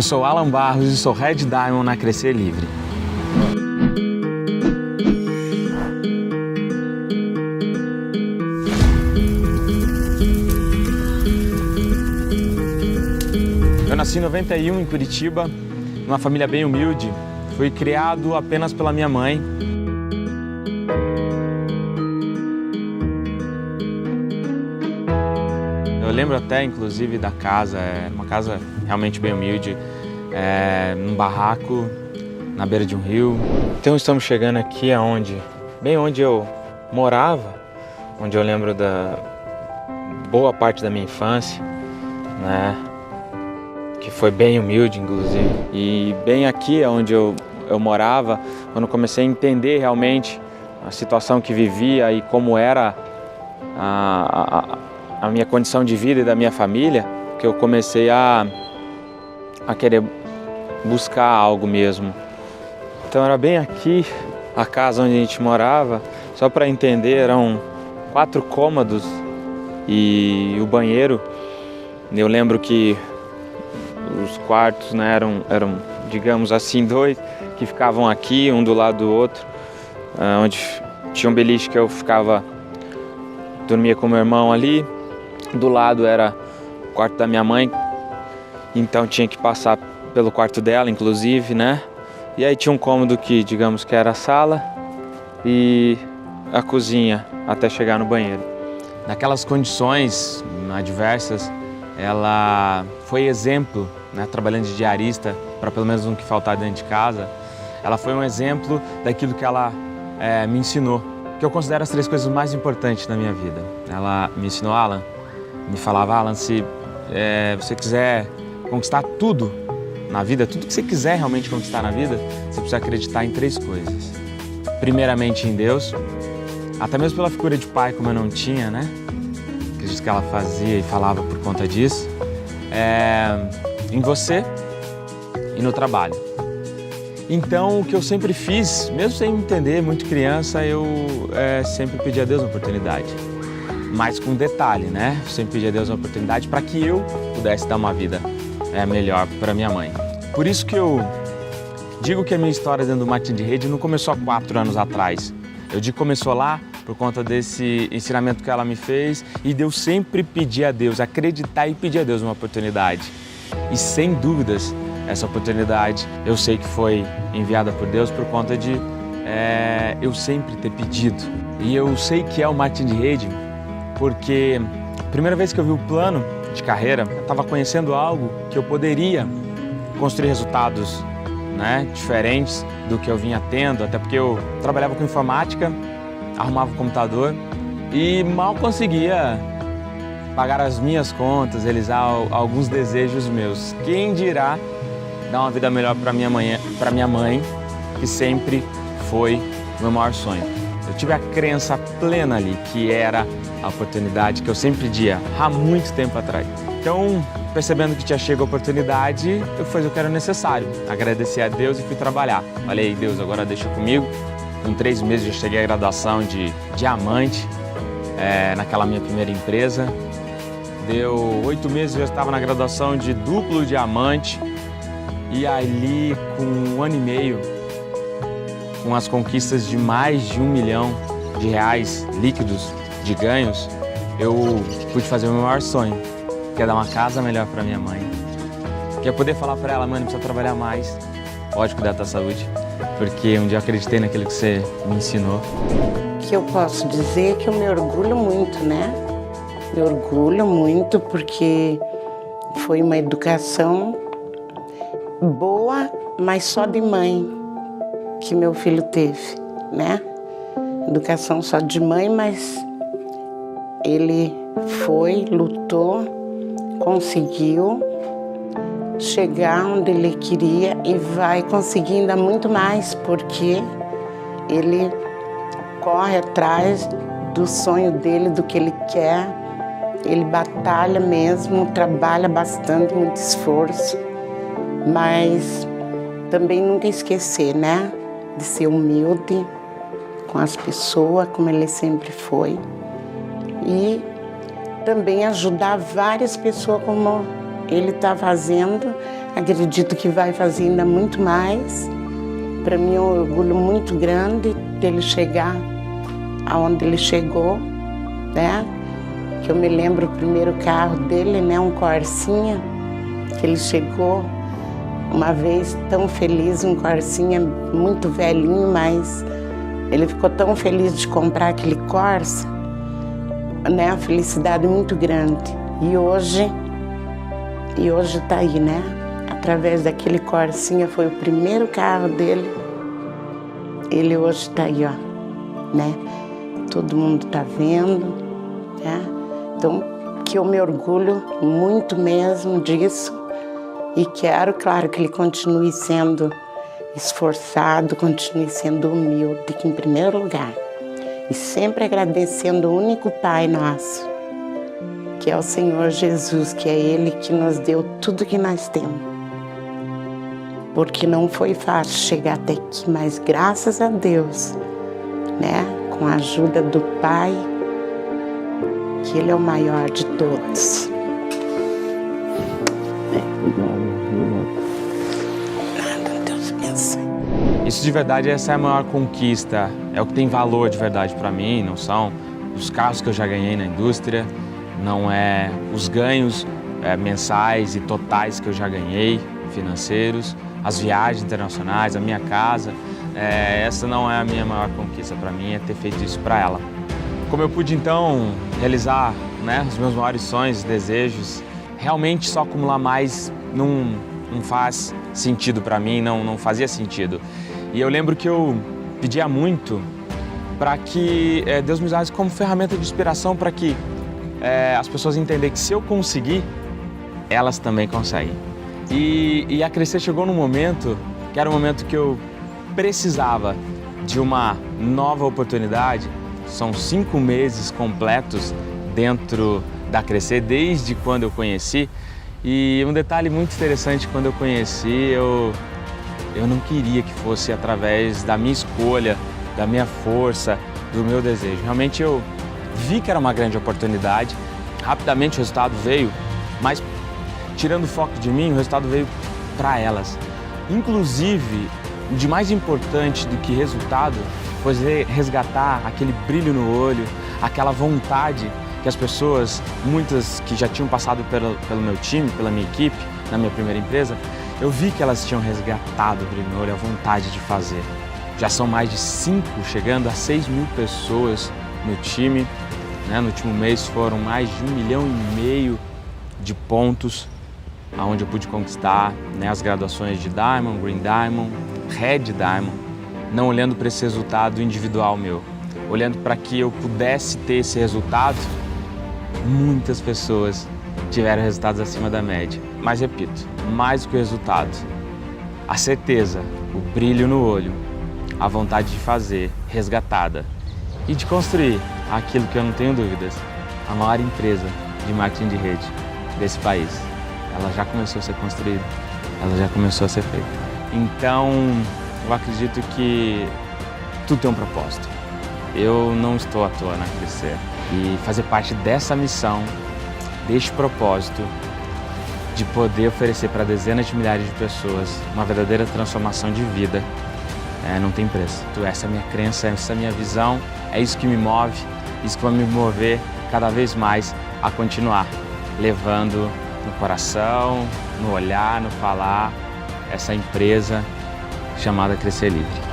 Eu sou Alan Barros e sou Red Diamond na Crescer Livre. Eu nasci em 91 em Curitiba, numa família bem humilde. Fui criado apenas pela minha mãe. Eu lembro até, inclusive, da casa, uma casa realmente bem humilde, num barraco, na beira de um rio. Então estamos chegando aqui bem onde eu morava, onde eu lembro da boa parte da minha infância, né? Que foi bem humilde, inclusive. E bem aqui onde eu morava, quando comecei a entender realmente a situação que vivia e como era a minha condição de vida e da minha família, que eu comecei a querer buscar algo mesmo. Então era bem aqui, a casa onde a gente morava, só para entender, eram 4 cômodos e o banheiro. Eu lembro que os quartos, né, eram, digamos assim, 2 que ficavam aqui, um do lado do outro, onde tinha um beliche que eu dormia com meu irmão ali. Do lado era o quarto da minha mãe, então tinha que passar pelo quarto dela, inclusive, né? E aí tinha um cômodo que, digamos que era a sala e a cozinha, até chegar no banheiro. Naquelas condições adversas, ela foi exemplo, né, trabalhando de diarista, para pelo menos não que faltar dentro de casa. Ela foi um exemplo daquilo que ela me ensinou, que eu considero as 3 coisas mais importantes na minha vida. Ela me ensinou, Alan, me falava, Alan, se você quiser conquistar tudo na vida, tudo que você quiser realmente conquistar na vida, você precisa acreditar em 3 coisas. Primeiramente em Deus, até mesmo pela figura de pai, como eu não tinha, né? Acredito que ela fazia e falava por conta disso. Em você e no trabalho. Então, o que eu sempre fiz, mesmo sem entender, muito criança, eu sempre pedi a Deus uma oportunidade. Mas com detalhe, né? Eu sempre pedi a Deus uma oportunidade para que eu pudesse dar uma vida melhor para minha mãe. Por isso que eu digo que a minha história dentro do marketing de rede não começou há 4 anos atrás. Eu digo que começou lá por conta desse ensinamento que ela me fez e de eu sempre pedir a Deus, acreditar e pedir a Deus uma oportunidade. E sem dúvidas, essa oportunidade eu sei que foi enviada por Deus por conta de eu sempre ter pedido. E eu sei que é o marketing de rede porque a primeira vez que eu vi o plano de carreira, eu estava conhecendo algo que eu poderia construir resultados, né, diferentes do que eu vinha tendo, até porque eu trabalhava com informática, arrumava o computador e mal conseguia pagar as minhas contas, realizar alguns desejos meus. Quem dirá dar uma vida melhor para minha mãe, que sempre foi o meu maior sonho. Eu tive a crença plena ali que era a oportunidade que eu sempre pedia há muito tempo atrás. Então, percebendo que tinha chegado a oportunidade, eu fiz o que era necessário. Agradeci a Deus e fui trabalhar. Falei, Deus, agora deixa comigo. Com 3 meses já cheguei à graduação de diamante, naquela minha primeira empresa. Deu 8 meses, já estava na graduação de duplo diamante. E ali, com 1 ano e meio, com as conquistas de mais de R$1 milhão líquidos de ganhos, eu pude fazer o meu maior sonho, que é dar uma casa melhor para minha mãe. Que é poder falar para ela, mãe, não precisa trabalhar mais, pode cuidar da tua saúde, porque um dia eu acreditei naquilo que você me ensinou. O que eu posso dizer é que eu me orgulho muito, né? Me orgulho muito porque foi uma educação boa, mas só de mãe que meu filho teve, né? Educação só de mãe, mas ele foi, lutou, conseguiu chegar onde ele queria e vai conseguir ainda muito mais, porque ele corre atrás do sonho dele, do que ele quer. Ele batalha mesmo, trabalha bastante, muito esforço, mas também nunca esquecer, né? De ser humilde com as pessoas, como ele sempre foi. E também ajudar várias pessoas, como ele está fazendo, Acredito que vai fazer ainda muito mais. Para mim é um orgulho muito grande dele chegar aonde ele chegou, né? Que eu me lembro o primeiro carro dele, né? Um Corsinha, que ele chegou uma vez tão feliz, um Corsinha muito velhinho, mas ele ficou tão feliz de comprar aquele Corsa, né? A felicidade muito grande. E hoje tá aí, né? Através daquele Corsinha, foi o primeiro carro dele. Ele hoje tá aí, ó, né? Todo mundo tá vendo, né? Então, que eu me orgulho muito mesmo disso e quero, claro, que ele continue sendo esforçado, continue sendo humilde, que em primeiro lugar. E sempre agradecendo o único Pai nosso, que é o Senhor Jesus, que é Ele que nos deu tudo que nós temos. Porque não foi fácil chegar até aqui, mas graças a Deus, né, com a ajuda do Pai, que Ele é o maior de todos. Deus abençoe. Isso de verdade, essa é a maior conquista, é o que tem valor de verdade para mim, não são os carros que eu já ganhei na indústria, não é os ganhos mensais e totais que eu já ganhei, financeiros, as viagens internacionais, a minha casa. Essa não é a minha maior conquista para mim, é ter feito isso para ela. Como eu pude então realizar, né, os meus maiores sonhos, desejos, realmente só acumular mais não faz sentido para mim, não fazia sentido. E eu lembro que eu pedia muito para que Deus me usasse como ferramenta de inspiração para que as pessoas entendam que se eu conseguir, elas também conseguem. E a Crescer chegou num momento que era um momento que eu precisava de uma nova oportunidade. São 5 meses completos dentro da Crescer, desde quando eu conheci. E um detalhe muito interessante, quando eu conheci, eu não queria que fosse através da minha escolha, da minha força, do meu desejo. Realmente eu vi que era uma grande oportunidade, rapidamente o resultado veio, mas tirando o foco de mim, o resultado veio para elas. Inclusive, o de mais importante do que resultado foi resgatar aquele brilho no olho, aquela vontade que as pessoas, muitas que já tinham passado pelo meu time, pela minha equipe, na minha primeira empresa, eu vi que elas tinham resgatado o brilho no olho, a vontade de fazer. Já são mais de 5, chegando a 6 mil pessoas no time. Né? No último mês foram mais de 1,5 milhão de pontos, onde eu pude conquistar, né, as graduações de Diamond, Green Diamond, Red Diamond, não olhando para esse resultado individual meu, olhando para que eu pudesse ter esse resultado. Muitas pessoas tiveram resultados acima da média, mas repito, mais do que o resultado, a certeza, o brilho no olho, a vontade de fazer, resgatada e de construir aquilo que eu não tenho dúvidas, a maior empresa de marketing de rede desse país. Ela já começou a ser construída, ela já começou a ser feita. Então, eu acredito que tudo tem um propósito. Eu não estou à toa na Crescer. E fazer parte dessa missão, deste propósito, de poder oferecer para dezenas de milhares de pessoas uma verdadeira transformação de vida, não tem preço. Essa é a minha crença, essa é a minha visão, é isso que me move, isso que vai me mover cada vez mais a continuar levando no coração, no olhar, no falar, essa empresa chamada Crescer Livre.